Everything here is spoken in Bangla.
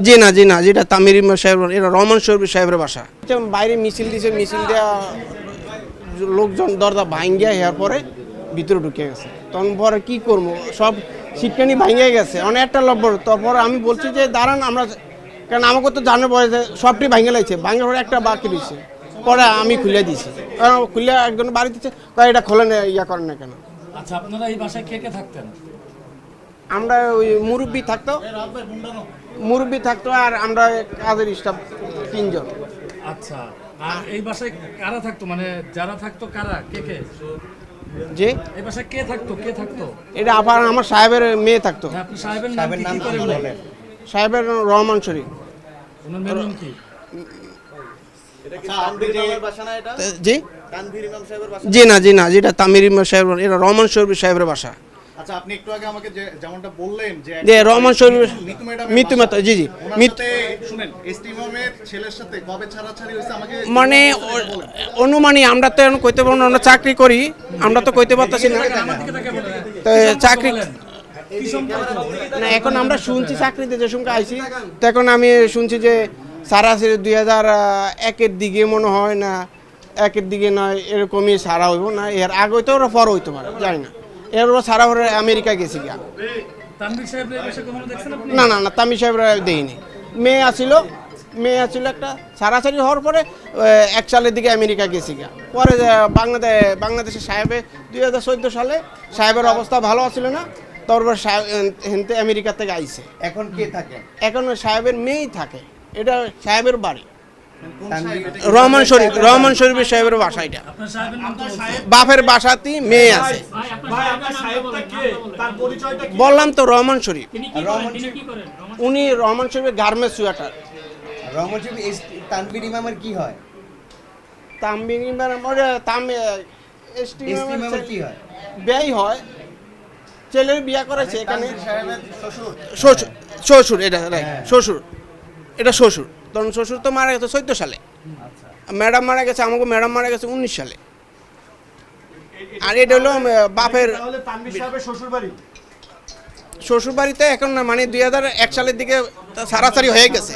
জি না, যেটা তামির সাহেব, এটা রহমান শরীফ সাহেবের বাসা। বাইরে মিছিল দিছে, মিছিল দেওয়া লোকজন দরজা ভাঙ্গিয়া হওয়ার পরে ভিতরে ঢুকে গেছে। তখন পরে কি করবো, সব শিক্ষানি ভাঙ্গে গেছে, অনেক একটা লব্বর। তারপরে আমি বলছি যে দাঁড়ান, আমরা, কারণ আমাকে তো জানার পরে সবটি ভাঙ্গে লাগছে, ভাঙ্গে পরে একটা বাকি দিচ্ছে। পরে আমি খুলে দিয়েছি, খুলে একজন বাড়ি দিচ্ছে, এটা খোলে না, ইয়া করেন না কেন। আচ্ছা, আপনারা এই বাসায় কে কে থাকতেন? আমরা ওই মুরব্বি থাকতো আর আমরা কাজের স্টাফ 3 জন। আচ্ছা, আর এই বাসায় কারা থাকতো, মানে যারা থাকতো কারা, কে কে? যে এই বাসায় কে থাকতো? এটা আমার সাহেবের মেয়ে থাকতো। হ্যাঁ, আপনি সাহেবের নাম কি করে বলেন? সাহেবের রহমান শরীফ। ওনার মেয়ের নাম কি? জি না, যেটা তামির সাহেব, এটা রহমান শরীফ সাহেবের বাসা। আচ্ছা, আপনি একটু আগে আমাকে যেমনটা বললেন যে রহমান শরীফ মৃত্যু মাত্র, জি শুনেন, এসটি ইমামের ছেলের সাথে কবে ছাড়াছাড়ি হয়েছে আমাকে মানে অনুমানী, আমরা তো এখন কইতে পারবো না, আমরা চাকরি করি, আমরা তো কইতে পারতেছি না। তো চাকরি না, এখন আমরা শুনছি চাকরিতে যে সঙ্গে আইছি, তো এখন আমি শুনছি যে সারাসরি 2001-এর দিকে মনে হয়, না 1-এর দিকে নয়, এরকমই সারা হইব না, এর আগে হইতো ওরা পর হইতে পারে, জানি না। এর ওরা সারা হরে আমেরিকা গেছি গিয়া। না, তামির সাহেবরা দেয়নি। মেয়ে আসিল একটা, সারাসারি হওয়ার পরে 1 সালের দিকে আমেরিকা গেছি গিয়া। পরে বাংলাদেশের সাহেবে 2014 সালে সাহেবের অবস্থা ভালো আছিল না, তারপর হেনতে আমেরিকা থেকে আইছে। এখন কে থাকে? এখন সাহেবের মেয়েই থাকে, এটা সাহেবের বাড়ি। রহমান শরীফের সাহেবের বাসা এটা। বাপের বাসাতেই মেয়ে আছে। বললাম তো রহমান শরীফ। উনি রহমান শরীফের গার্মেন্টস ওয়াটার। রহমান শরীফ তানভীর ইমামের কি হয়? তানভীর ইমামের এসটি ইমামের কি হয়? ব্যয় হয়, ছেলের বিয়া করেছে এখানে। শ্বশুর। শ্বশুর, এটা এটা শ্বশুর। তখন শ্বশুর তো মারা গেছে 14 সালে। ম্যাডাম মারা গেছে, আমাকে ম্যাডাম মারা গেছে 19 সালে। আর এটা হলো বাপের শ্বশুর বাড়িতে এখন না, মানে 2001 সালের দিকে সারাসারি হয়ে গেছে।